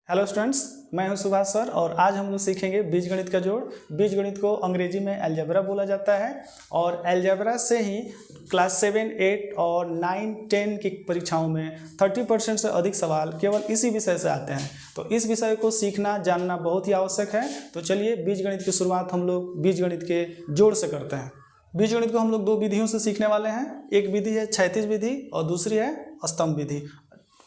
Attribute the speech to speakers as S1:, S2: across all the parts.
S1: Hello students, मैं हूं Subhash sir और आज हम लोग सीखेंगे बीजगणित का जोड़। बीजगणित को अंग्रेजी में अलजेब्रा बोला जाता है और अलजेब्रा से ही क्लास 7, 8 और 9, 10 की परीक्षाओं में 30% से अधिक सवाल केवल इसी विषय से आते हैं। तो इस विषय को सीखना जानना बहुत ही आवश्यक है। तो चलिए बीजगणित की शुरुआत हम लोग बीजगणित के जोड़ से करते हैं। बीजगणित को हम लोग दो विधियों से सीखने वाले हैं। एक विधि है क्षैतिज विधि और दूसरी है स्तंभ विधि।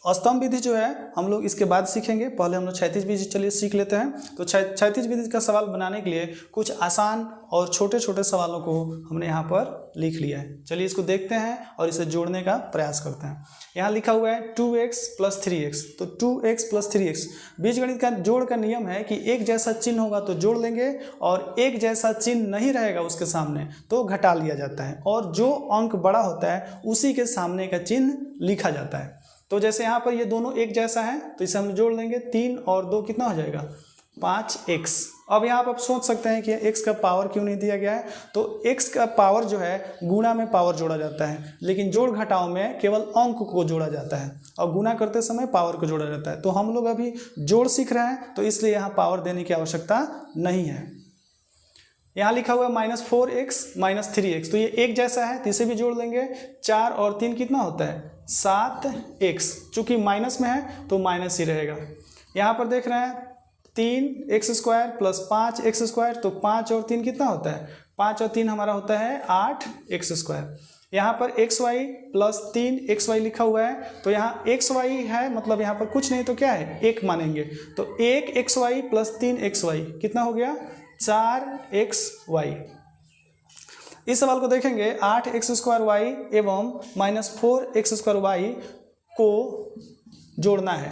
S1: स्तंभ विधि जो है हम लोग इसके बाद सीखेंगे। पहले हम लोग क्षैतिज विधि चलिए सीख लेते हैं। तो क्षैतिज विधि का सवाल बनाने के लिए कुछ आसान और छोटे छोटे सवालों को हमने यहाँ पर लिख लिया है। चलिए इसको देखते हैं और इसे जोड़ने का प्रयास करते हैं। यहाँ लिखा हुआ है 2x + 3x। तो 2x + 3x बीजगणित का जोड़ का नियम है कि एक जैसा चिन्ह होगा तो जोड़ लेंगे और एक जैसा चिन्ह नहीं रहेगा उसके सामने तो घटा लिया जाता है और जो अंक बड़ा होता है उसी के सामने का चिन्ह लिखा जाता है। तो जैसे यहाँ पर ये दोनों एक जैसा है तो इसे हम जोड़ लेंगे। 3 और 2 कितना हो जाएगा 5x। अब यहाँ पर आप सोच सकते हैं कि x का पावर क्यों नहीं दिया गया है। तो x का पावर जो है गुणा में पावर जोड़ा जाता है, लेकिन जोड़ घटाव में केवल अंक को जोड़ा जाता है और गुणा करते समय पावर को जोड़ा जाता है। तो हम लोग अभी जोड़ सीख रहे हैं तो इसलिए यहाँ पावर देने की आवश्यकता नहीं है। यहाँ लिखा हुआ है -4x - 3x। तो ये एक जैसा है तो इसे भी जोड़ लेंगे। 4 और 3 कितना होता है 7x। चूंकि माइनस में है तो माइनस ही रहेगा। यहाँ पर देख रहे हैं 3x² + 5x²। तो 5 और 3 कितना होता है 5 और 3 हमारा होता है 8x²। यहाँ पर xy + 3xy लिखा हुआ है तो यहाँ xy है मतलब यहाँ पर कुछ नहीं तो क्या है 1 मानेंगे। तो 1xy + 3xy कितना हो गया 4xy। इस सवाल को देखेंगे 8x² एवं -4x² को जोड़ना है।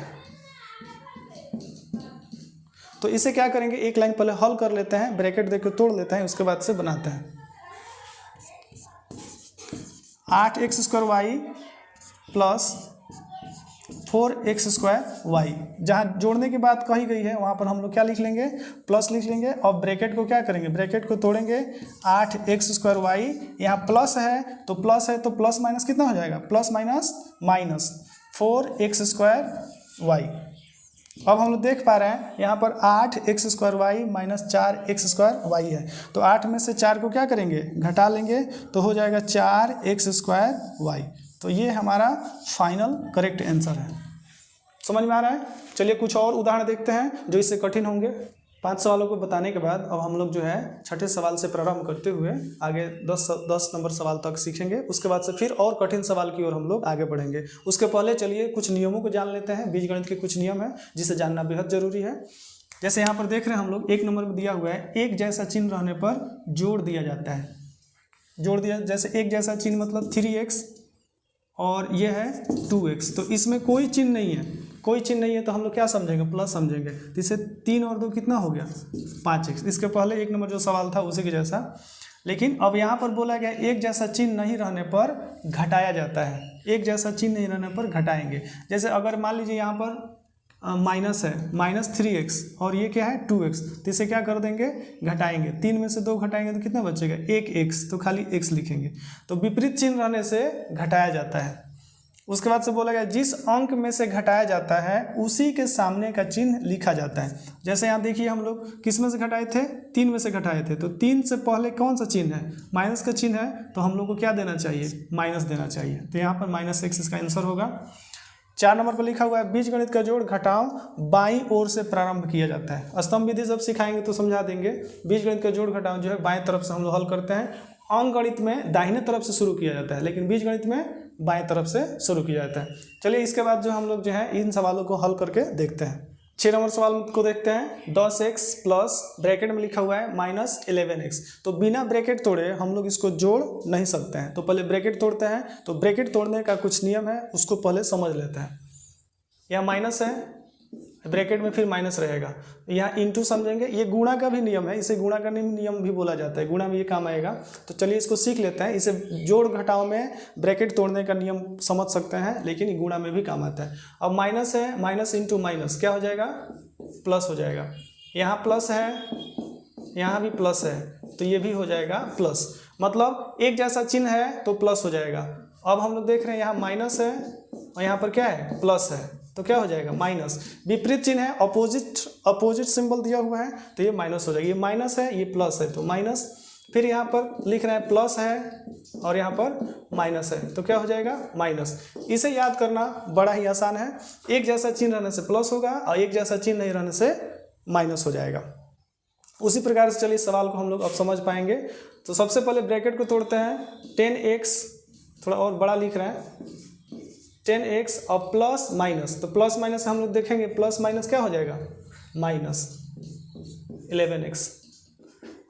S1: तो इसे क्या करेंगे, एक लाइन पहले हल कर लेते हैं, ब्रैकेट देकर तोड़ लेते हैं, उसके बाद से बनाते हैं। 8x² plus 4x²। जहाँ जोड़ने की बात कही गई है वहाँ पर हम लोग क्या लिख लेंगे प्लस लिख लेंगे और ब्रैकेट को क्या करेंगे ब्रैकेट को तोड़ेंगे। 8x²। यहाँ प्लस है तो प्लस माइनस कितना हो जाएगा प्लस माइनस 4x²। अब हम लोग देख पा रहे हैं यहाँ पर 8x² - 4x² है। तो 8 में से 4 को क्या करेंगे घटा लेंगे तो हो जाएगा 4x²। तो ये हमारा फाइनल करेक्ट आंसर है। समझ में आ रहा है। चलिए कुछ और उदाहरण देखते हैं जो इससे कठिन होंगे। 5 सवालों को बताने के बाद अब हम लोग जो है छठे सवाल से प्रारंभ करते हुए आगे 10 नंबर सवाल तक सीखेंगे। उसके बाद से फिर और कठिन सवाल की ओर हम लोग आगे बढ़ेंगे। उसके पहले चलिए कुछ नियमों को जान लेते हैं। बीजगणित के कुछ नियम है जिसे जानना बेहद जरूरी है। जैसे यहाँ पर देख रहे हैं हम लोग 1 नंबर में दिया हुआ है एक जैसा चिन्ह रहने पर जोड़ दिया जाता है। जोड़ दिया जैसे एक जैसा चिन्ह मतलब 3x और ये है 2x। तो इसमें कोई चिन्ह नहीं है, तो हम लोग क्या समझेंगे प्लस समझेंगे। तो इसे 3 और 2 कितना हो गया 5x। इसके पहले 1 नंबर जो सवाल था उसी के जैसा, लेकिन अब यहाँ पर बोला गया एक जैसा चिन्ह नहीं रहने पर घटाया जाता है। एक जैसा चिन्ह नहीं रहने पर घटाएंगे। जैसे अगर मान लीजिए यहाँ पर माइनस है -3x और ये क्या है 2x, तो इसे क्या कर देंगे घटाएंगे। 3 में से 2 घटाएंगे तो कितना बचेगा 1x। तो खाली x लिखेंगे। तो विपरीत चिन्ह रहने से घटाया जाता है। उसके बाद से बोला गया जिस अंक में से घटाया जाता है उसी के सामने का चिन्ह लिखा जाता है। जैसे यहाँ देखिए हम लोग किस में से घटाए थे 3 में से घटाए थे। तो 3 से पहले कौन सा चिन्ह है माइनस का चिन्ह है, तो हम लोग को क्या देना चाहिए माइनस देना चाहिए। तो यहाँ पर -x इसका आंसर होगा। 4 नंबर पर लिखा हुआ है बीजगणित का जोड़ घटाव बाईं ओर से प्रारंभ किया जाता है। स्तंभ विधि जब सिखाएंगे तो समझा देंगे। बीजगणित का जोड़ घटाव जो है बाएं तरफ से हम लोग हल करते हैं। अंकगणित में दाहिने तरफ से शुरू किया जाता है, लेकिन बीजगणित में बाएं तरफ से शुरू किया जाता है। चलिए इसके बाद जो हम लोग जो है इन सवालों को हल करके देखते हैं। 6 नंबर सवाल को देखते हैं। 10x प्लस ब्रैकेट में लिखा हुआ है -11x। तो बिना ब्रैकेट तोड़े हम लोग इसको जोड़ नहीं सकते हैं। तो पहले ब्रैकेट तोड़ते हैं। तो ब्रैकेट तोड़ने का कुछ नियम है उसको पहले समझ लेते हैं। यहाँ माइनस है ब्रैकेट में फिर माइनस रहेगा। यहाँ इंटू समझेंगे। ये गुणा का भी नियम है, इसे गुणा का नियम भी बोला जाता है। गुणा में ये काम आएगा। तो चलिए इसको सीख लेते हैं। इसे जोड़ घटाव में ब्रैकेट तोड़ने का नियम समझ सकते हैं, लेकिन गुणा में भी काम आता है। अब माइनस है माइनस इंटू माइनस क्या हो जाएगा प्लस हो जाएगा। यहाँ प्लस है यहाँ भी प्लस है तो ये भी हो जाएगा प्लस। मतलब एक जैसा चिन्ह है तो प्लस हो जाएगा। अब हम लोग देख रहे हैं यहाँ माइनस है और यहाँ पर क्या है प्लस है। तो क्या हो जाएगा माइनस, विपरीत चिन्ह है, अपोजिट सिंबल दिया हुआ है तो ये माइनस हो जाएगा, ये माइनस है ये प्लस है तो माइनस, फिर यहाँ पर लिख रहे हैं प्लस है और यहाँ पर माइनस है तो क्या हो जाएगा माइनस। इसे याद करना बड़ा ही आसान है, एक जैसा चिन्ह रहने से प्लस होगा और एक जैसा चिन्ह नहीं रहने से माइनस हो जाएगा। उसी प्रकार से चलिए सवाल को हम लोग अब समझ पाएंगे। तो सबसे पहले ब्रैकेट को तोड़ते हैं, 10x थोड़ा और बड़ा लिख रहे हैं, 10x और प्लस माइनस, तो प्लस माइनस हम लोग देखेंगे प्लस माइनस क्या हो जाएगा माइनस 11x।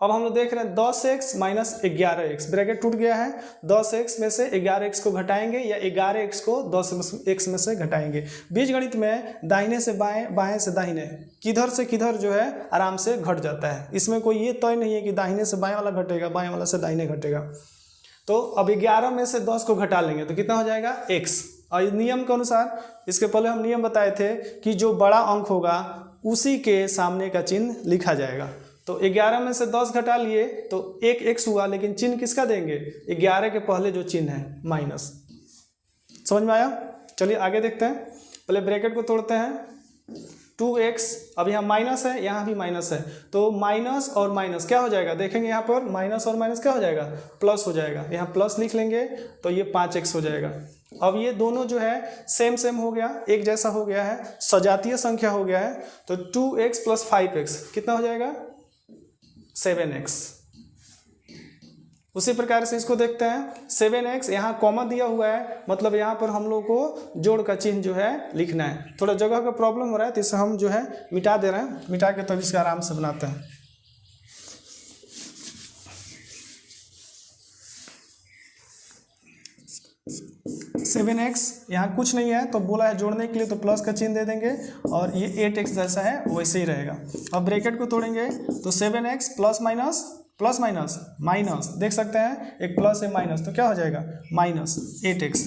S1: अब हम लोग देख रहे हैं 10x माइनस 11x, ब्रैकेट टूट गया है, 10x में से 11x को घटाएंगे या 11x को 10x में से घटाएंगे। बीजगणित में दाहिने से बाएं, बाएं से दाहिने, किधर से किधर जो है आराम से घट जाता है, इसमें कोई ये तय नहीं है कि दाहिने से बाएं वाला घटेगा बाएं वाला से दाहिने घटेगा। तो अब 11 में से 10 को घटा लेंगे तो कितना हो जाएगा x, और नियम के अनुसार, इसके पहले हम नियम बताए थे कि जो बड़ा अंक होगा उसी के सामने का चिन्ह लिखा जाएगा। तो 11 में से 10 घटा लिए तो 1x हुआ, लेकिन चिन्ह किसका देंगे 11 के पहले जो चिन्ह है माइनस। समझ में आया? चलिए आगे देखते हैं, पहले ब्रैकेट को तोड़ते हैं, 2x, अब यहाँ माइनस है यहाँ भी माइनस है तो माइनस और माइनस क्या हो जाएगा, देखेंगे यहाँ पर माइनस और माइनस क्या हो जाएगा प्लस हो जाएगा, यहाँ प्लस लिख लेंगे तो ये 5x हो जाएगा। अब ये दोनों जो है सेम सेम हो गया, एक जैसा हो गया है, सजातीय संख्या हो गया है, तो 2x प्लस 5x कितना हो जाएगा 7x। उसी प्रकार से इसको देखते हैं, 7x, यहाँ कॉमा दिया हुआ है मतलब यहाँ पर हम लोग को जोड़ का चिन्ह जो है लिखना है। थोड़ा जगह का प्रॉब्लम हो रहा है तो इसे हम जो है मिटा दे रहे हैं, मिटा के तब इसका आराम से बनाते हैं। सेवन एक्स यहाँ कुछ नहीं है तो बोला है जोड़ने के लिए तो प्लस का चिन्ह दे देंगे और ये 8x जैसा है वैसे ही रहेगा। अब ब्रैकेट को तोड़ेंगे तो 7x प्लस माइनस माइनस देख सकते हैं, एक प्लस है माइनस तो क्या हो जाएगा माइनस 8x।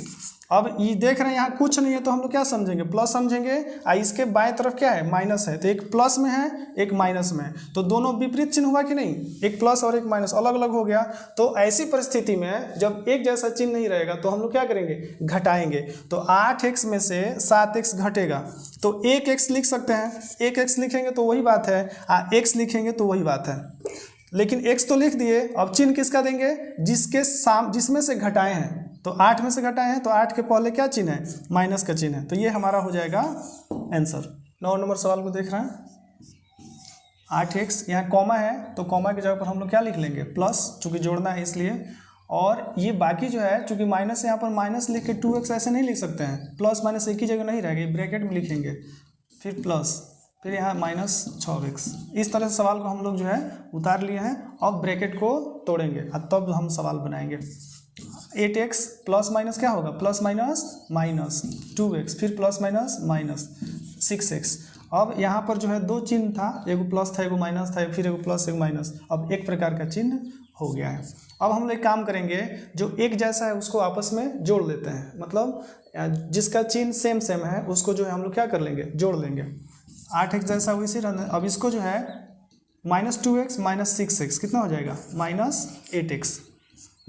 S1: अब ये देख रहे हैं यहाँ कुछ नहीं है तो हम लोग क्या समझेंगे प्लस समझेंगे, और इसके बाएं तरफ क्या है माइनस है, तो एक प्लस में है एक माइनस में है तो दोनों विपरीत चिन्ह हुआ कि नहीं, एक प्लस और एक माइनस अलग अलग हो गया। तो ऐसी परिस्थिति में जब एक जैसा चिन्ह नहीं रहेगा तो हम लोग क्या करेंगे घटाएंगे, तो 8x में से 7x घटेगा तो 1x लिख सकते हैं, 1x लिखेंगे तो वही बात है, x लिखेंगे तो वही बात है, लेकिन x तो लिख दिए, अब चिन्ह किसका देंगे जिसमें से घटाए हैं, तो 8 में से घटाए हैं तो 8 के पहले क्या चिन्ह है माइनस का चिन्ह है, तो ये हमारा हो जाएगा आंसर। 9 नंबर सवाल को देख रहे हैं, 8x यहाँ कॉमा है तो कॉमा की जगह पर हम लोग क्या लिख लेंगे प्लस, चूंकि जोड़ना है इसलिए, और ये बाकी जो है चूंकि माइनस यहाँ पर माइनस लिख के 2x ऐसे नहीं लिख सकते हैं, प्लस माइनस एक ही जगह नहीं रहेगा, ब्रैकेट में लिखेंगे फिर प्लस, फिर यहाँ माइनस 6x। इस तरह से सवाल को हम लोग जो है उतार लिए हैं। अब ब्रैकेट को तोड़ेंगे और तब हम सवाल बनाएंगे। 8x प्लस माइनस क्या होगा प्लस माइनस माइनस 2x, फिर प्लस माइनस माइनस 6x। अब यहाँ पर जो है दो चिन्ह था, एगो प्लस था एगो माइनस था, फिर एगो प्लस एगो माइनस, अब एक प्रकार का चिन्ह हो गया है। अब हम लोग एक काम करेंगे, जो एक जैसा है उसको आपस में जोड़ लेते हैं, मतलब जिसका चिन्ह सेम सेम है उसको जो है हम लोग क्या कर लेंगे जोड़ लेंगे। 8x जैसा वैसे रहना। अब इसको जो है -2x माइनस 6x कितना हो जाएगा -8x।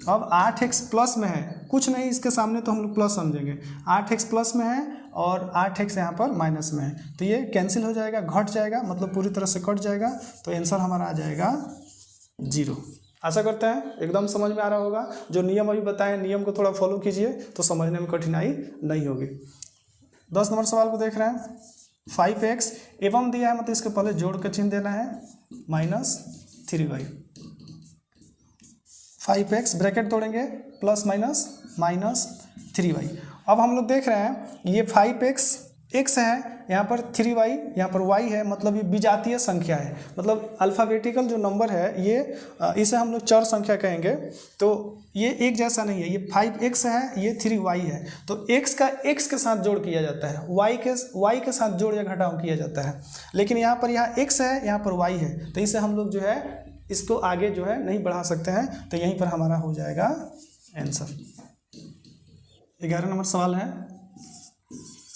S1: अब 8x प्लस में है, कुछ नहीं इसके सामने तो हम लोग प्लस समझेंगे, 8x प्लस में है और 8x यहाँ पर माइनस में है, तो ये कैंसिल हो जाएगा, घट जाएगा, मतलब पूरी तरह से कट जाएगा, तो आंसर हमारा आ जाएगा 0। आशा करते हैं एकदम समझ में आ रहा होगा। जो नियम अभी बताएं नियम को थोड़ा फॉलो कीजिए तो समझने में कठिनाई नहीं होगी। 10 नंबर सवाल को देख रहे हैं, 5x एवं दिया है मतलब इसके पहले जोड़ का चिन्ह देना है -3y। 5x ब्रैकेट तोड़ेंगे प्लस माइनस -3y। अब हम लोग देख रहे हैं ये 5x x है, यहाँ पर 3y यहाँ पर y है, मतलब ये विजातीय संख्या है, मतलब अल्फ़ाबेटिकल जो नंबर है ये इसे हम लोग चर संख्या कहेंगे। तो ये एक जैसा नहीं है, ये 5x है ये 3y है, तो x का x के साथ जोड़ किया जाता है, y के साथ जोड़ या घटाव किया जाता है, लेकिन यहाँ पर x है यहाँ पर y है, तो इसे हम लोग जो है इसको आगे जो है नहीं बढ़ा सकते हैं, तो यहीं पर हमारा हो जाएगा आंसर। 11 नंबर सवाल है,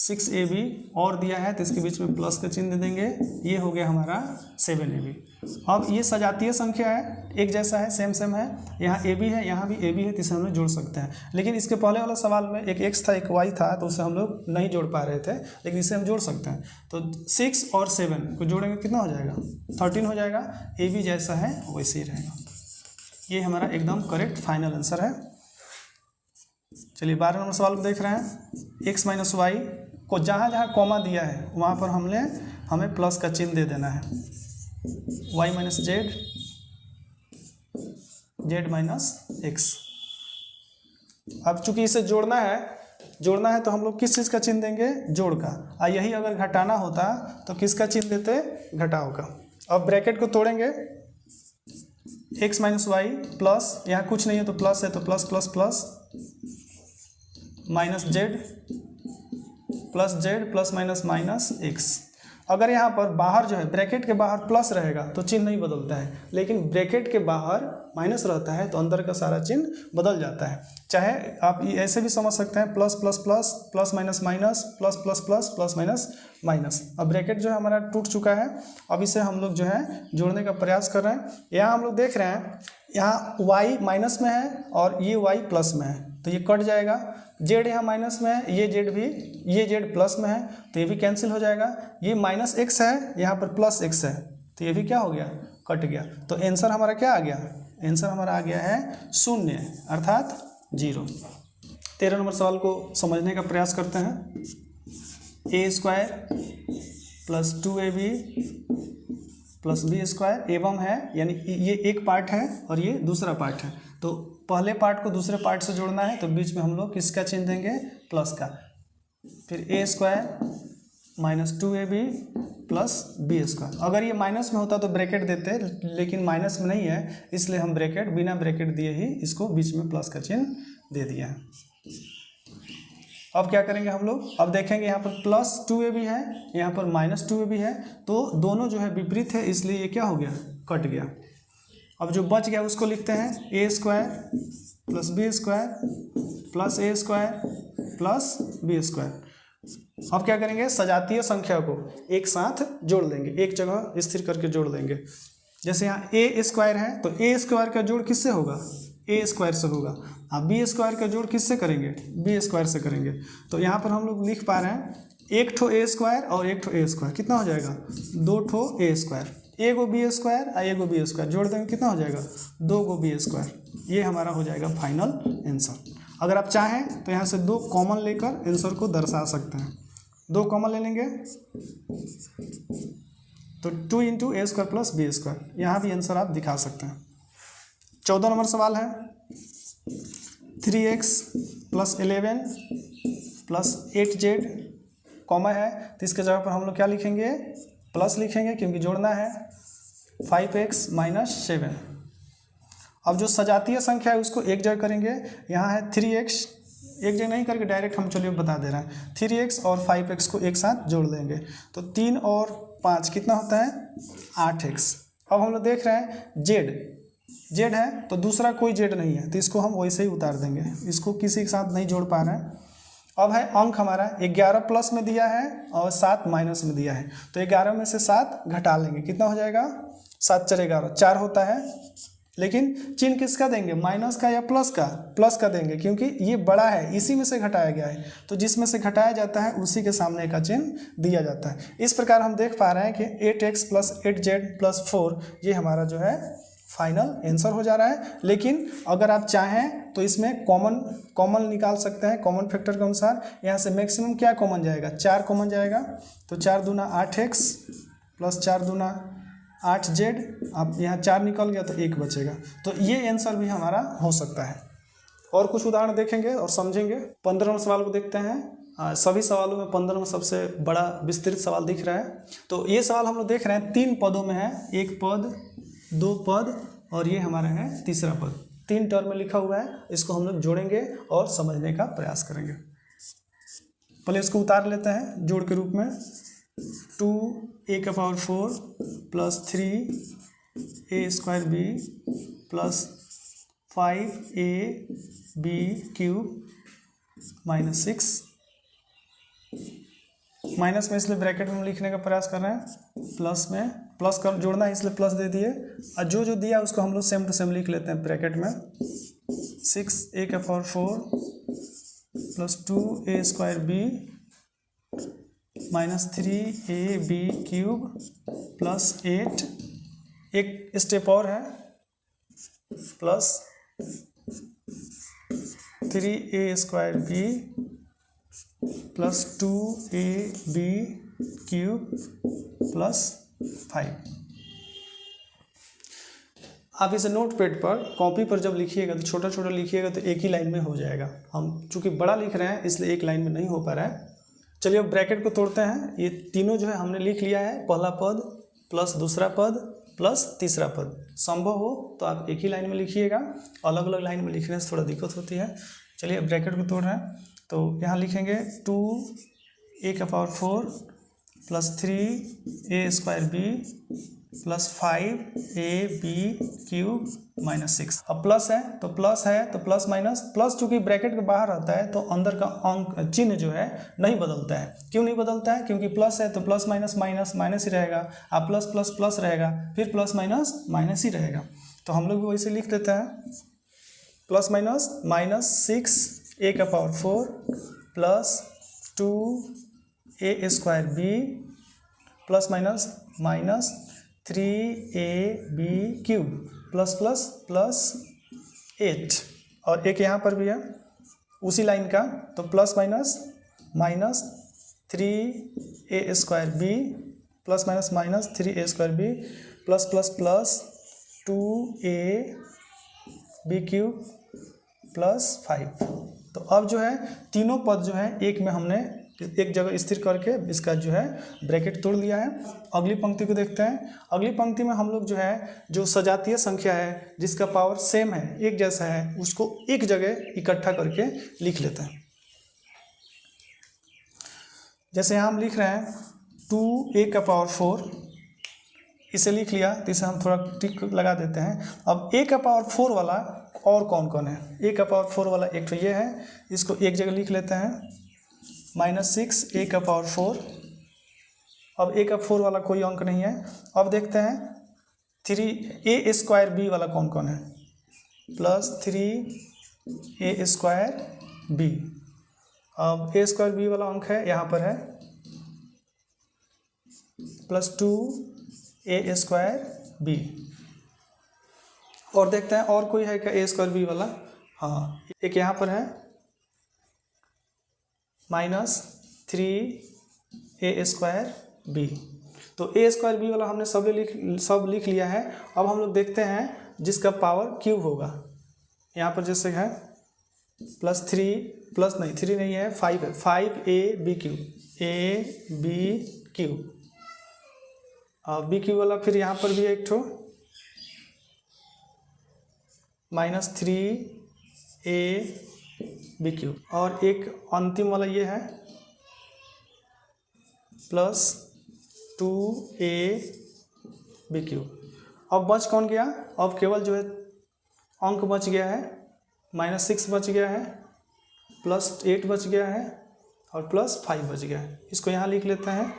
S1: 6ab और दिया है तो इसके बीच में प्लस का चिन्ह दे देंगे, ये हो गया हमारा 7ab। अब ये सजातीय संख्या है, एक जैसा है, सेम है, यहाँ ab है, यहाँ भी ab है, तो इसे हम लोग जोड़ सकते हैं। लेकिन इसके पहले वाला सवाल में एक x था एक y था, तो उसे हम लोग नहीं जोड़ पा रहे थे, लेकिन इसे हम जोड़ सकते हैं। तो 6 और 7 को जोड़ेंगे कितना हो जाएगा, 13 हो जाएगा। ab जैसा है वैसे ही रहेगा। ये हमारा एकदम करेक्ट फाइनल आंसर है। चलिए 12 नंबर सवाल को देख रहे हैं। x माइनस वाई को जहाँ जहाँ कॉमा दिया है वहाँ पर हमें प्लस का चिन्ह दे देना है। y minus Z, Z minus x. अब चूंकि इसे जोड़ना है तो हम लोग किस चीज़ का चिन्ह देंगे, जोड़ का। यही अगर घटाना होता तो किसका चिन्ह देते, घटाओ का। अब ब्रैकेट को तोड़ेंगे, x माइनस वाई प्लस, यहाँ कुछ नहीं है तो प्लस है, तो plus plus plus minus Z plus Z plus minus minus x. अगर यहाँ पर बाहर जो है ब्रैकेट के बाहर प्लस रहेगा तो चिन्ह नहीं बदलता है, लेकिन ब्रैकेट के बाहर माइनस रहता है तो अंदर का सारा चिन्ह बदल जाता है। चाहे आप ऐसे भी समझ सकते हैं, plus plus plus plus minus minus plus plus plus plus minus minus. अब ब्रैकेट जो है हमारा टूट चुका है, अब इसे हम लोग जो है जोड़ने का प्रयास कर रहे हैं। यहाँ हम लोग देख रहे हैं, यहाँ y माइनस में है और ये y प्लस में है, तो ये कट जाएगा। जेड यहाँ माइनस में है, ये जेड प्लस में है, तो ये भी कैंसिल हो जाएगा। ये माइनस एक्स है, यहाँ पर प्लस एक्स है, तो ये भी क्या हो गया, कट गया। तो आंसर हमारा क्या आ गया, आंसर हमारा आ गया है 0 अर्थात 0। 13 नंबर सवाल को समझने का प्रयास करते हैं। a square plus 2ab plus B square एवं है, यानी ये एक पार्ट है और ये दूसरा पार्ट है। तो पहले पार्ट को दूसरे पार्ट से जोड़ना है, तो बीच में हम लोग किसका चिन्ह देंगे, प्लस का। फिर a square minus 2ab plus B square. अगर ये माइनस में होता तो ब्रैकेट देते, लेकिन माइनस में नहीं है, इसलिए हम ब्रैकेट बिना ब्रैकेट दिए ही इसको बीच में प्लस का चिन्ह दे दिया है। अब क्या करेंगे हम लोग, अब देखेंगे यहाँ पर प्लस 2ab है, यहाँ पर माइनस 2ab है, तो दोनों जो है विपरीत है, इसलिए ये क्या हो गया, कट गया। अब जो बच गया उसको लिखते हैं a square plus B square plus a square plus B square. अब क्या करेंगे, सजातीय संख्या को एक साथ जोड़ लेंगे, एक जगह स्थिर करके जोड़ लेंगे। जैसे यहाँ a स्क्वायर है तो a स्क्वायर का जोड़ किससे होगा, a स्क्वायर से होगा। अब b स्क्वायर का जोड़ किससे करेंगे, b स्क्वायर से करेंगे। तो यहाँ पर हम लोग लिख पा रहे हैं एक ठो a स्क्वायर और एक ठो a स्क्वायर, कितना हो जाएगा, 2 ठो a स्क्वायर। एगो बी स्क्वायर और एगो बी स्क्वायर जोड़ देंगे, कितना हो जाएगा, 2 गो बी स्क्वायर। ये हमारा हो जाएगा फाइनल आंसर। अगर आप चाहें तो यहाँ से 2 कॉमन लेकर आंसर को दर्शा सकते हैं। 2 कॉमन ले लेंगे तो 2 इंटू ए स्क्वायर प्लस बी स्क्वायर, यहाँ भी आंसर आप दिखा सकते हैं। 14 नंबर सवाल है, 3x plus 11 plus 8z comma है, तो इसके जगह पर हम लोग क्या लिखेंगे, प्लस लिखेंगे क्योंकि जोड़ना है। 5x minus 7। अब जो सजातीय संख्या है उसको एक जगह करेंगे, यहाँ है 3x, एक जगह नहीं करके डायरेक्ट हम चलिए बता दे रहे हैं, 3x और 5x को एक साथ जोड़ देंगे, तो 3 और 5 कितना होता है, 8x। अब हम लोग देख रहे हैं जेड है तो दूसरा कोई जेड नहीं है, तो इसको हम वैसे ही उतार देंगे, इसको किसी के साथ नहीं जोड़ पा रहे हैं। अब है अंक हमारा 11 प्लस में दिया है और 7 माइनस में दिया है, तो 11 में से 7 घटा लेंगे, कितना हो जाएगा, 7 4 11, 4 होता है। लेकिन चिन्ह किसका देंगे, माइनस का या प्लस का, प्लस का देंगे क्योंकि ये बड़ा है, इसी में से घटाया गया है, तो जिसमें से घटाया जाता है उसी के सामने का चिन्ह दिया जाता है। इस प्रकार हम देख पा रहे हैं कि 8x प्लस 8z प्लस 4 ये हमारा जो है फाइनल आंसर हो जा रहा है। लेकिन अगर आप चाहें तो इसमें कॉमन निकाल सकते हैं, कॉमन फैक्टर के अनुसार। यहाँ से मैक्सिमम क्या कॉमन जाएगा, 4 कॉमन जाएगा, तो 4 दूना 8x प्लस 4 दूना 8z, अब यहाँ 4 निकल गया तो 1 बचेगा, तो ये आंसर भी हमारा हो सकता है। और कुछ उदाहरण देखेंगे और समझेंगे। 15वें सवाल को देखते हैं। सभी सवालों में 15 में सबसे बड़ा विस्तृत सवाल दिख रहा है। तो ये सवाल हम लोग देख रहे हैं 3 पदों में है, 1 पद 2 पद और ये हमारा है तीसरा पद, 3 टर्म में लिखा हुआ है। इसको हम लोग जोड़ेंगे और समझने का प्रयास करेंगे। पहले इसको उतार लेते हैं जोड़ के रूप में, 2a का power 4 plus 3a square b plus 5ab cube minus 6 minus में इसलिए ब्रैकेट में लिखने का प्रयास कर रहे हैं, प्लस में प्लस कर जोड़ना है इसलिए प्लस दे दिए, और जो दिया उसको हम लोग सेम टू सेम लिख लेते हैं ब्रैकेट में। 6a⁴ plus 2a² b minus 3ab³ plus 8, एक स्टेप और है, plus 3a² b plus 2ab³ plus 5। आप इसे नोट पैड पर कॉपी पर जब लिखिएगा तो छोटा छोटा लिखिएगा तो एक ही लाइन में हो जाएगा। हम चूंकि बड़ा लिख रहे हैं इसलिए एक लाइन में नहीं हो पा रहा है। चलिए अब ब्रैकेट को तोड़ते हैं। ये तीनों जो है हमने लिख लिया है, पहला पद प्लस दूसरा पद प्लस तीसरा पद। संभव हो तो आप एक ही लाइन में लिखिएगा, अलग अलग लाइन में लिखने से थोड़ा दिक्कत होती है। चलिए ब्रैकेट को तोड़ रहे हैं तो यहाँ लिखेंगे 2a⁴ plus 3a² b plus 5ab³ minus 6। अब प्लस है तो प्लस माइनस, प्लस चूंकि ब्रैकेट के बाहर रहता है तो अंदर का अंक चिन्ह जो है नहीं बदलता है। क्यों नहीं बदलता है? क्योंकि प्लस है तो प्लस माइनस माइनस माइनस ही रहेगा, अब प्लस प्लस प्लस रहेगा, फिर प्लस माइनस माइनस ही रहेगा। तो हम लोग भी वैसे लिख देते हैं, plus minus minus 6a⁴ plus 2a² b plus minus minus 3ab³ plus plus plus 8, और एक यहाँ पर भी है उसी लाइन का, तो plus minus minus 3a² b plus minus minus 3a² b plus plus plus 2ab³ plus 5। तो अब जो है तीनों पद जो है एक में हमने एक जगह स्थिर करके इसका जो है ब्रैकेट तोड़ लिया है। अगली पंक्ति को देखते हैं। अगली पंक्ति में हम लोग जो है जो सजातीय संख्या है जिसका पावर सेम है, एक जैसा है, उसको एक जगह इकट्ठा करके लिख लेते हैं। जैसे यहाँ हम लिख रहे हैं 2a⁴, इसे लिख लिया तो इसे हम थोड़ा टिक लगा देते हैं। अब a⁴ वाला और कौन कौन है? a⁴ वाला एक तो ये है, इसको एक जगह लिख लेते हैं, -6a⁴। अब a⁴ वाला कोई अंक नहीं है। अब देखते हैं 3a² b वाला कौन कौन है, प्लस 3a² b। अब a² b वाला अंक है यहाँ पर है, प्लस 2a² b। और देखते हैं और कोई है क्या a² b वाला? हाँ, एक यहाँ पर है, -3a² b। तो a² b वाला हमने सब लिख लिया है। अब हम लोग देखते हैं जिसका पावर क्यूब होगा। यहाँ पर जैसे है प्लस 3 प्लस नहीं 3 नहीं है 5 है, 5ab³ और b³ वाला फिर यहाँ पर भी एक ठो -3ab³ और एक अंतिम वाला ये है प्लस 2ab³। अब बच कौन गया? अब केवल जो है अंक बच गया है, -6 बच गया है, +8 बच गया है और +5 बच गया है। इसको यहाँ लिख लेते हैं,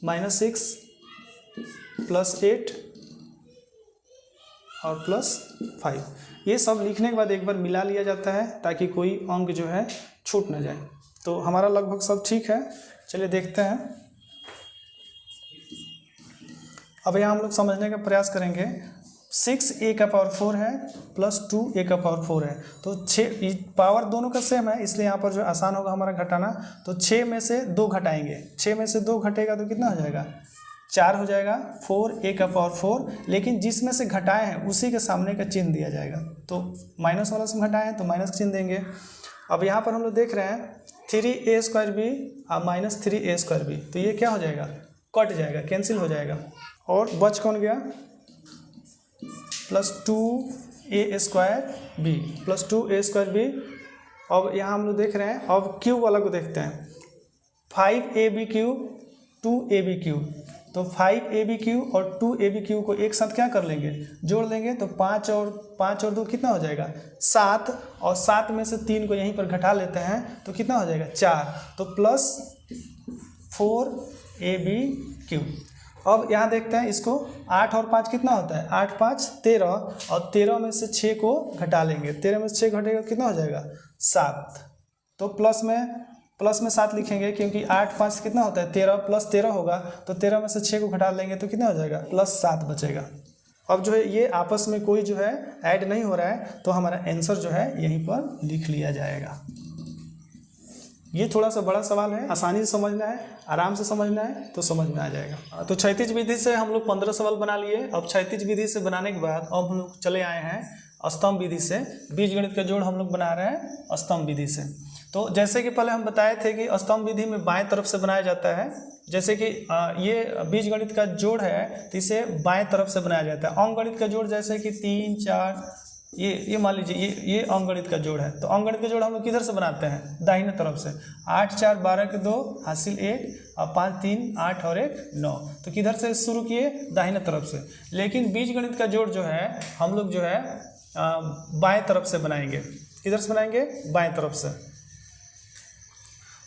S1: -6 +8 और +5। ये सब लिखने के बाद एक बार मिला लिया जाता है ताकि कोई अंक जो है छूट ना जाए। तो हमारा लगभग सब ठीक है। चलिए देखते हैं। अब यहाँ हम लोग समझने का प्रयास करेंगे। 6a⁴ है प्लस 2a⁴ है, तो 6 पावर दोनों का सेम है, इसलिए यहाँ पर जो आसान होगा हमारा घटाना। तो 6 में से 2 घटाएंगे, 6 में से 2 घटेगा तो कितना हो जाएगा? 4 हो जाएगा, 4a⁴। लेकिन जिसमें से घटाए हैं उसी के सामने का चिन्ह दिया जाएगा। तो माइनस वाला से घटाए हैं तो माइनस का चिन्ह देंगे। अब यहाँ पर हम लोग देख रहे हैं 3a² b और -3a² b, तो ये क्या हो जाएगा? कट जाएगा, कैंसिल हो जाएगा। और बच कौन गया? Plus 2a² b plus 2a² b। अब यहाँ हम लोग देख रहे हैं, अब क्यूब वाला को देखते हैं। 5ab³ 2ab³, तो 5ab³ और 2ab³ को एक साथ क्या कर लेंगे? जोड़ लेंगे। तो 5 और 2 कितना हो जाएगा? 7, और 7 में से 3 को यहीं पर घटा लेते हैं तो कितना हो जाएगा? 4। तो प्लस 4ab क्यूब। अब यहाँ देखते हैं इसको, 8 और 5 कितना होता है, 8 5 13, और 13 में से 6 को घटा लेंगे, 13 में से 6 घटेगा कितना हो जाएगा 7। तो प्लस में 7 लिखेंगे, क्योंकि 8 5 कितना होता है 13, प्लस 13 होगा, तो 13 में से 6 को घटा लेंगे तो कितना हो जाएगा +7 बचेगा। अब जो है ये आपस में कोई जो है ऐड नहीं हो रहा है, तो हमारा आंसर जो है यहीं पर लिख लिया जाएगा। ये थोड़ा सा बड़ा सवाल है, आसानी से समझना है, आराम से समझना है तो समझ में आ जाएगा। तो क्षैतिज विधि से हम लोग 15 सवाल बना लिए। अब क्षैतिज विधि से बनाने के बाद अब हम लोग चले आए हैं स्तंभ विधि से। बीजगणित का जोड़ हम लोग बना रहे हैं स्तंभ विधि से। तो जैसे कि पहले हम बताए थे कि स्तंभ विधि में बाएं तरफ से बनाया जाता है, जैसे कि ये बीजगणित का जोड़ है तो इसे बाएं तरफ से बनाया जाता है। अंकगणित का जोड़ जैसे कि 3 4, ये मान लीजिए ये अंकगणित का जोड़ है, तो अंकगणित का जोड़ हम लोग किधर से बनाते हैं, दाहिने तरफ से। 8 4 12 के 2 हासिल 1, और 5 3 8 और 1 9, तो किधर से शुरू किए, दाहिने तरफ से। लेकिन बीजगणित का जोड़ जो है हम लोग जो है बाएं तरफ से बनाएंगे। किधर से बनाएंगे, बाएं तरफ से।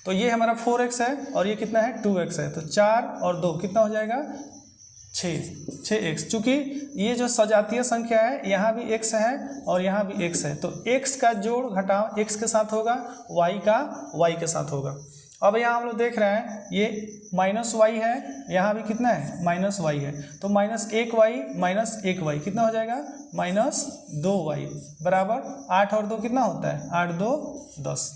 S1: तो ये हमारा 4x है और ये कितना है 2x है, तो 4 और 2 कितना हो जाएगा 6x। चूंकि ये जो सजातीय संख्या है यहाँ भी x है और यहाँ भी x है, तो x का जोड़ घटाव x के साथ होगा, y का y के साथ होगा। अब यहाँ हम लोग देख रहे हैं ये -y है, यहाँ भी कितना है -y है, तो -1y 1y कितना हो जाएगा -2y बराबर 8 और 2 कितना होता है 8 2 10।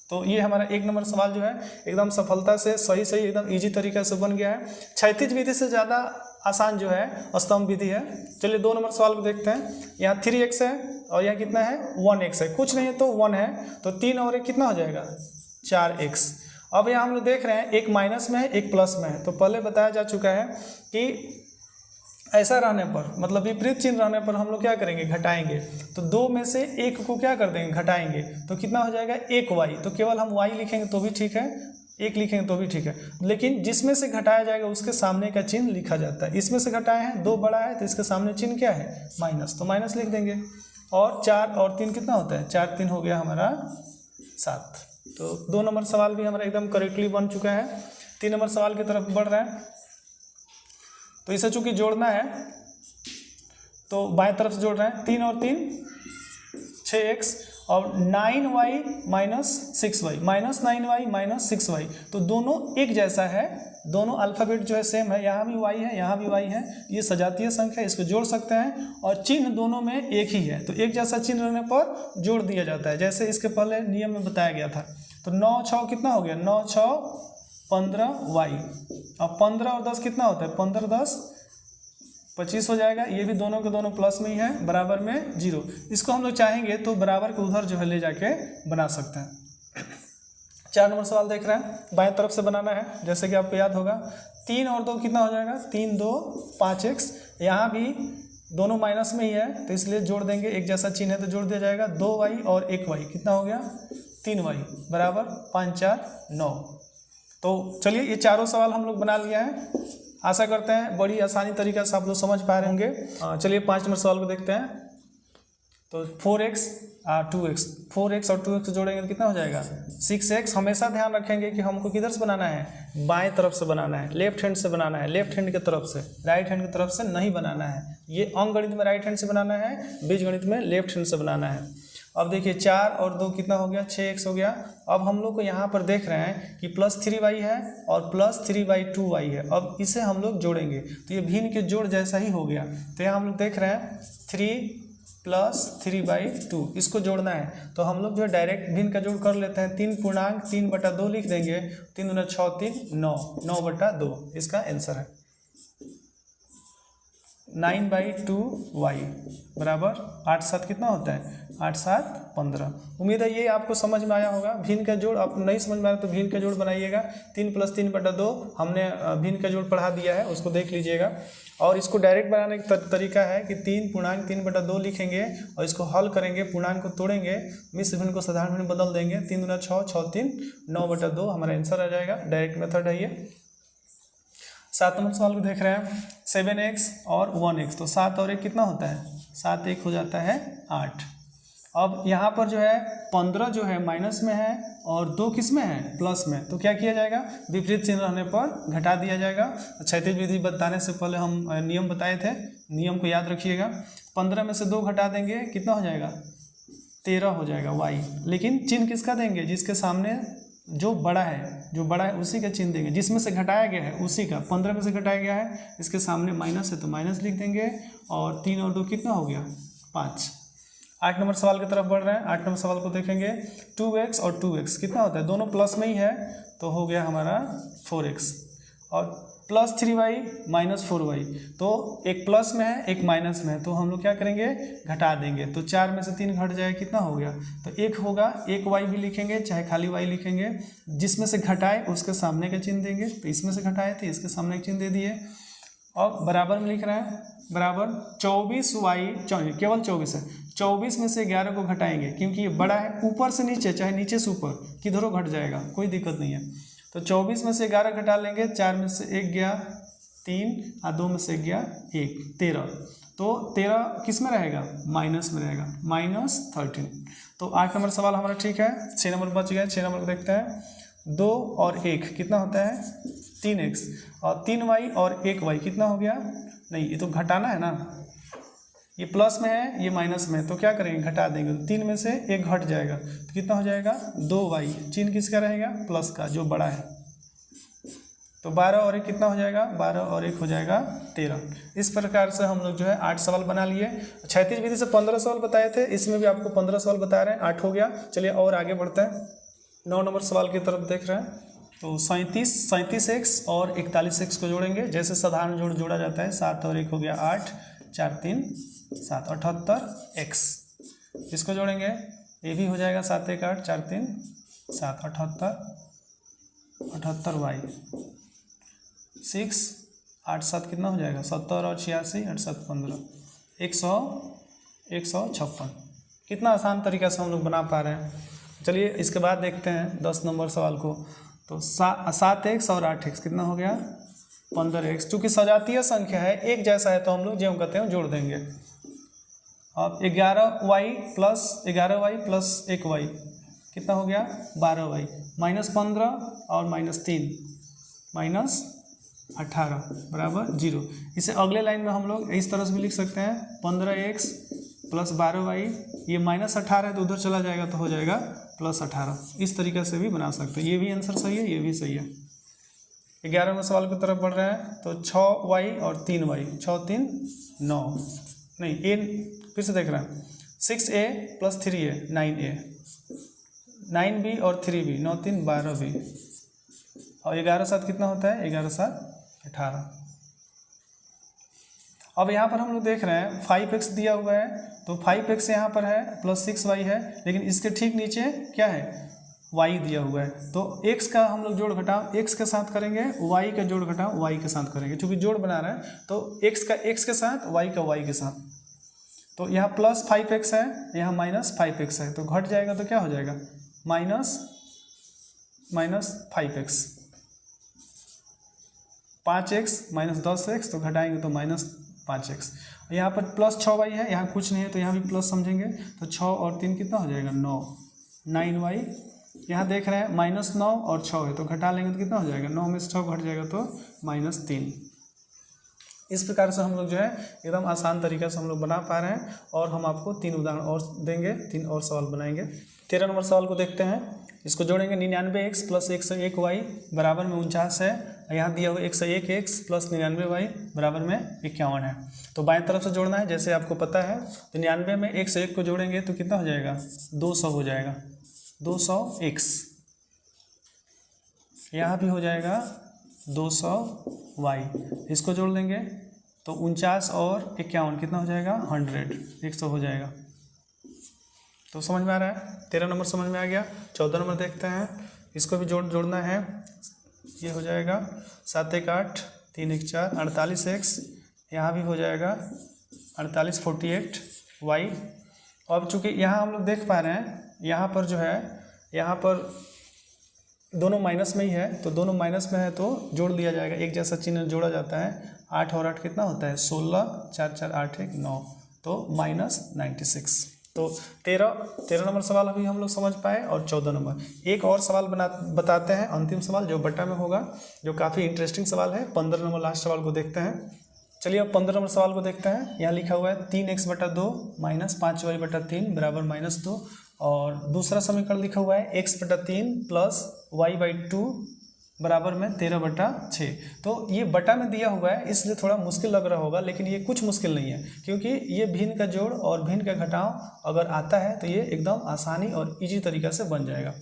S1: तो ये हमारा 1 नंबर सवाल जो है एकदम सफलता से सही एकदम इजी तरीके से बन गया है। क्षैतिज विधि से ज़्यादा आसान जो है स्तंभ विधि है। चलिए 2 नंबर सवाल को देखते हैं। यहाँ 3x है और यहाँ कितना है 1x है, कुछ नहीं है तो 1 है, तो 3 और 1 कितना हो जाएगा 4x। अब यहाँ हम लोग देख रहे हैं एक माइनस में है एक प्लस में है, तो पहले बताया जा चुका है कि ऐसा रहने पर, मतलब विपरीत चिन्ह रहने पर हम लोग क्या करेंगे, घटाएंगे। तो 2 में से 1 को क्या कर देंगे, घटाएंगे, तो कितना हो जाएगा 1y। तो केवल हम y लिखेंगे तो भी ठीक है, 1 लिखेंगे तो भी ठीक है, लेकिन जिसमें से घटाया जाएगा उसके सामने का चिन्ह लिखा जाता है। इसमें से घटाए हैं 2 बड़ा है तो इसके सामने चिन्ह क्या है माइनस, तो माइनस लिख देंगे। और 4 और 3 कितना होता है 4 3 हो गया हमारा 7। तो 2 नंबर सवाल भी हमारा एकदम करेक्टली बन चुका है। 3 नंबर सवाल की तरफ बढ़ रहे हैं। तो इसे चूंकि जोड़ना है तो बाएं तरफ से जोड़ रहे हैं, 3 और 3 6x और 9y - 6y, -9y - 6y, तो दोनों एक जैसा है, दोनों अल्फ़ाबेट जो है सेम है, यहाँ भी y है यहाँ भी y है, ये सजातीय संख्या है, इसको जोड़ सकते हैं और चिन्ह दोनों में एक ही है, तो एक जैसा चिन्ह रहने पर जोड़ दिया जाता है, जैसे इसके पहले नियम में बताया गया था। तो 9 6 कितना हो गया 9 6 15y, अब 15 और 10 कितना होता है 15 10 25 हो जाएगा। ये भी दोनों के दोनों प्लस में ही है, बराबर में 0। इसको हम लोग चाहेंगे तो बराबर को उधर जो है ले जाके बना सकते हैं। 4 नंबर सवाल देख रहे हैं, बाएं तरफ से बनाना है, जैसे कि आपको याद होगा 3 और 2 कितना हो जाएगा 3 2 5x, यहाँ भी दोनों माइनस में ही है तो इसलिए जोड़ देंगे, एक जैसा चिन्ह है तो जोड़ दिया जाएगा। 2y और 1y कितना हो गया 3y बराबर 5 4 9। तो चलिए ये चारों सवाल हम लोग बना लिया है, आशा करते हैं बड़ी आसानी तरीके से आप लोग समझ पा रहे होंगे। चलिए 5 नंबर सवाल को देखते हैं। तो 4x 2x, 4x और 2x जोड़ेंगे तो कितना हो जाएगा 6x। हमेशा ध्यान रखेंगे कि हमको किधर से बनाना है, बाएं तरफ से बनाना है, लेफ्ट हैंड से बनाना है, लेफ्ट हैंड की तरफ से, राइट हैंड की तरफ से नहीं बनाना है। ये अंकगणित में राइट हैंड से बनाना है, बीजगणित में लेफ्ट हैंड से बनाना है। अब देखिए 4 और 2 कितना हो गया 6x हो गया। अब हम लोग को यहाँ पर देख रहे हैं कि +3y है और +3/2y है। अब इसे हम लोग जोड़ेंगे तो ये भिन्न के जोड़ जैसा ही हो गया। तो यहाँ हम लोग देख रहे हैं 3 + 3/2, इसको जोड़ना है तो हम लोग जो है डायरेक्ट भिन्न का जोड़ कर लेते हैं। 3 पूर्णांक 3/2 लिख देंगे, 3 दूना 6 3 9 9/2 इसका आंसर है। 9/2y बराबर 8 7 कितना होता है 8 7 15। उम्मीद है ये आपको समझ में आया होगा। भिन्न का जोड़ आपको नहीं समझ में आया तो भिन्न का जोड़ बनाइएगा। 3 + 3/2 हमने भिन्न का जोड़ पढ़ा दिया है, उसको देख लीजिएगा। और इसको डायरेक्ट बनाने का तरीका है कि 3 पूर्णांक 3/2 लिखेंगे और इसको हल करेंगे, पूर्णांक को तोड़ेंगे, मिश्र भिन्न को साधारण भिन्न बदल देंगे। 3 दूना 6 6 3 9/2 हमारा आंसर आ जाएगा। डायरेक्ट मेथड है ये। 7 नंबर सवाल को देख रहे हैं, 7x और 1x, तो 7 और 1 कितना होता है 7 1 हो जाता है 8। अब यहाँ पर जो है 15 जो है माइनस में है और 2 किस में है, प्लस में, तो क्या किया जाएगा, विपरीत चिन्ह रहने पर घटा दिया जाएगा। क्षैतिज विधि बताने से पहले हम नियम बताए थे, नियम को याद रखिएगा। 15 में से 2 घटा देंगे, कितना हो जाएगा, 13 हो जाएगा y। लेकिन चिन्ह किसका देंगे, जिसके सामने जो बड़ा है उसी का चिन्ह देंगे, जिसमें से घटाया गया है उसी का। 15 में से घटाया गया है, इसके सामने माइनस है तो माइनस लिख देंगे, और 3 और 2 कितना हो गया, 5। 8 नंबर सवाल की तरफ बढ़ रहे हैं। 8 नंबर सवाल को देखेंगे। 2x और 2x कितना होता है, दोनों प्लस में ही है, तो हो गया हमारा 4x, और प्लस 3y माइनस 4y, तो एक प्लस में है एक माइनस में है, तो हम लोग क्या करेंगे, घटा देंगे। तो 4 में से 3 घट जाए, कितना हो गया, तो 1 होगा। एक y भी लिखेंगे चाहे खाली y लिखेंगे, जिसमें से घटाए उसके सामने का चिन्ह देंगे। तो इसमें से घटाए थे, इसके सामने का चिन्ह दे दिए, और बराबर में लिख रहे हैं, बराबर 24y, केवल 24 है, 24 में से 11 को घटाएंगे, क्योंकि ये बड़ा है, ऊपर से नीचे चाहे नीचे से ऊपर किधरों घट जाएगा, कोई दिक्कत नहीं है। तो 24 में से 11 घटा लेंगे, 4 में से 1 गया 3, और 2 में से 1 गया 1, 13। तो 13 किस में रहेगा, माइनस में रहेगा, -13। तो 8 नंबर सवाल हमारा ठीक है। 6 नंबर बच गया। 6 नंबर को देखते हैं। 2 और 1 कितना होता है, 3x, और 3y और 1y कितना हो गया, नहीं ये तो घटाना है ना, ये प्लस में है ये माइनस में है, तो क्या करेंगे, घटा देंगे। तो 3 में से 1 घट जाएगा, तो कितना हो जाएगा, 2y। चिन्ह किसका रहेगा, प्लस का, जो बड़ा है। तो 12 और 1 कितना हो जाएगा, 12 और 1 हो जाएगा 13। इस प्रकार से हम लोग जो है 8 सवाल बना लिए। क्षैतिज विधि से 15 सवाल बताए थे, इसमें भी आपको 15 सवाल बता रहे हैं, 8 हो गया। चलिए और आगे बढ़ते हैं। 9 नंबर सवाल की तरफ देख रहे हैं। तो 37x और 41x को जोड़ेंगे, जैसे साधारण जोड़ जोड़ा जाता है। 7 और 1 हो गया 8, 4 3 7, 78x। इसको जोड़ेंगे, ये भी हो जाएगा 7 1 8, 4 3 7, 78y। 6 8 7 कितना हो जाएगा, 70 और 86, 8 7 15, 156। कितना आसान तरीका से हम लोग बना पा रहे हैं। चलिए इसके बाद देखते हैं 10 नंबर सवाल को। तो 7x और 8x कितना हो गया, 15x। चूँकि सजातीय संख्या है, एक जैसा है, तो हम लोग जो कहते हैं जोड़ देंगे। अब 11y प्लस 1y कितना हो गया, 12y, -15 और -3 -18 बराबर 0। इसे अगले लाइन में हम लोग इस तरह से भी लिख सकते हैं, 15x प्लस 12y, ये -18 है तो उधर चला जाएगा, तो हो जाएगा +18। इस तरीके से भी बना सकते हैं। ये भी आंसर सही है, ये भी सही है। 11वें सवाल की तरफ बढ़ रहे हैं। तो 6y और 3y, 6 3 9, नहीं ए फिर से देख रहे हैं। 6a plus 3a 9a, 9b और 3b, 9 3 12b, और 11 7 कितना होता है, 11 7 18। अब यहाँ पर हम लोग देख रहे हैं 5x दिया हुआ है, तो 5x यहाँ पर है, प्लस 6y है, लेकिन इसके ठीक नीचे क्या है, y दिया हुआ है। तो x का हम लोग जोड़ घटाव x के साथ करेंगे, y का जोड़ घटाव y के साथ करेंगे। चूँकि जोड़ बना रहे हैं तो x का x के साथ, y का y के साथ। तो यहाँ प्लस 5x है, यहाँ -5x है, तो घट जाएगा तो क्या हो जाएगा, -5x। 5x -10x, तो घटाएंगे तो -5x। यहाँ पर प्लस 6y है, यहाँ कुछ नहीं है तो यहाँ भी प्लस समझेंगे। तो 6 और 3 कितना हो जाएगा, 9, 9y। यहाँ देख रहे हैं -9 और 6 है, तो घटा लेंगे तो कितना हो जाएगा, 9 में से 6 घट जाएगा तो -3। इस प्रकार से हम लोग जो है एकदम आसान तरीके से हम लोग बना पा रहे हैं। और हम आपको 3 उदाहरण और देंगे, 3 और सवाल बनाएंगे। 13 नंबर सवाल को देखते हैं। इसको जोड़ेंगे, 99x प्लस 101y बराबर में 49 है। यहाँ दिया हुआ 101x प्लस 99y बराबर में 51 है। तो बाएं तरफ से जोड़ना है, जैसे आपको पता है। तो 99 में 101 को जोड़ेंगे तो कितना हो जाएगा, 200 हो जाएगा, 200x। यहाँ भी हो जाएगा 200y। इसको जोड़ देंगे तो 49 और 51 कितना हो जाएगा, 100, 100 हो जाएगा। तो समझ में आ रहा है, 13 नंबर समझ में आ गया। 14 नंबर देखते हैं। इसको भी जोड़ना है। ये हो जाएगा 7 1 8, 3 1 4, 48x। यहाँ भी हो जाएगा 48 48y। अब चूँकि यहाँ हम लोग देख पा रहे हैं, यहाँ पर जो है, यहाँ पर दोनों माइनस में ही है, तो दोनों माइनस में है तो जोड़ दिया जाएगा, एक जैसा चिन्ह जोड़ा जाता है। 8 और 8 कितना होता है, 16, 4 4 8 1 9, तो -96। तो 13 नंबर सवाल अभी हम लोग समझ पाए। और 14 नंबर एक और सवाल बताते हैं, अंतिम सवाल जो बट्टा में होगा, जो काफ़ी इंटरेस्टिंग सवाल है। 15 नंबर लास्ट सवाल को देखते हैं। चलिए अब 15 नंबर सवाल को देखते हैं। यहाँ लिखा हुआ है 3x/2 माइनस 5y/3 बराबर -2, और दूसरा समीकरण लिखा हुआ है x/3 प्लस y/2 बराबर में 13/6। तो ये बटा में दिया हुआ है, इसलिए थोड़ा मुश्किल लग रहा होगा, लेकिन ये कुछ मुश्किल नहीं है, क्योंकि ये भिन्न का जोड़ और भिन्न का घटाव अगर आता है तो ये एकदम आसानी और इजी तरीक़ा से बन जाएगा।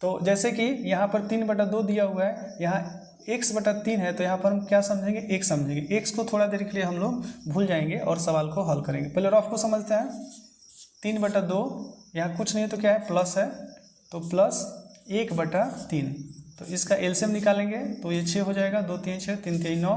S1: तो जैसे कि यहाँ पर 3/2 दिया हुआ है, यहाँ x/3 है, तो यहाँ पर हम क्या समझेंगे, x समझेंगे। x को थोड़ा देर के लिए हम लोग भूल जाएंगे और सवाल को हल करेंगे। पहले रफ को समझते हैं। 3/2 यहाँ कुछ नहीं तो क्या है, प्लस है, तो प्लस 1/3। तो इसका एलसीएम निकालेंगे तो ये 6 हो जाएगा। 2 3 6, 3 3 9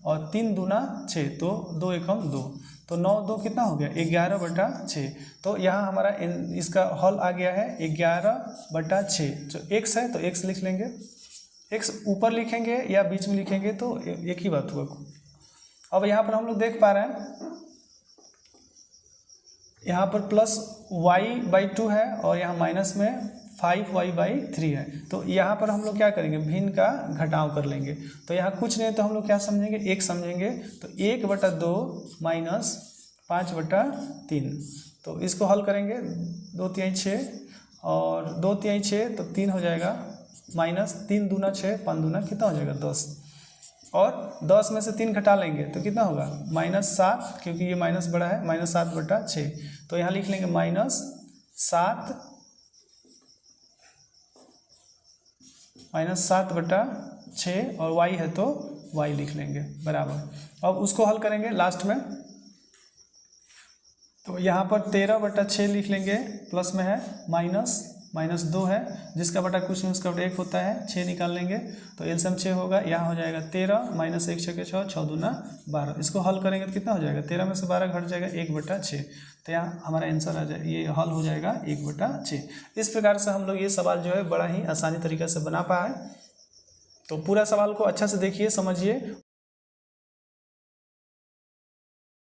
S1: और 3 दूना 6, तो 2 एकम 2, तो 9 2 कितना हो गया, 11/6। तो यहाँ हमारा इसका हल आ गया है 11/6। जो x है तो x लिख लेंगे, x ऊपर लिखेंगे या बीच में लिखेंगे तो एक ही बात होगा। अब यहाँ पर हम लोग देख पा रहे हैं, यहाँ पर प्लस y/2 है और यहाँ माइनस में 5y/3 है। तो यहाँ पर हम लोग क्या करेंगे, भिन्न का घटाव कर लेंगे। तो यहाँ कुछ नहीं तो हम लोग क्या समझेंगे, 1 समझेंगे। तो 1/2 माइनस 5/3, तो इसको हल करेंगे। 2 3 6 और 2 3 6, तो 3 हो जाएगा, माइनस 3 दूना 6, 5 दूना कितना हो जाएगा, 10। और 10 में से 3 घटा लेंगे तो कितना होगा, -7, क्योंकि ये माइनस बड़ा है, -7/6। तो यहाँ लिख लेंगे -7/6 और y है तो y लिख लेंगे बराबर। अब उसको हल करेंगे लास्ट में, तो यहाँ पर 13/6 लिख लेंगे, प्लस में है -2 है, जिसका बटा कुछ नहीं उसका बटा 1 होता है। 6 निकाल लेंगे तो एलसीएम 6 होगा, यहाँ हो जाएगा 13 माइनस 1 6 6, 6 दूना 12। इसको हल करेंगे तो कितना हो जाएगा, 13 में से 12 घट जाएगा, 1/6। तो यहाँ हमारा आंसर आ जाए, ये हल हो जाएगा 1/6। इस प्रकार से हम लोग ये सवाल जो है बड़ा ही आसानी तरीके से बना पाए। तो पूरा सवाल को अच्छा से देखिए, समझिए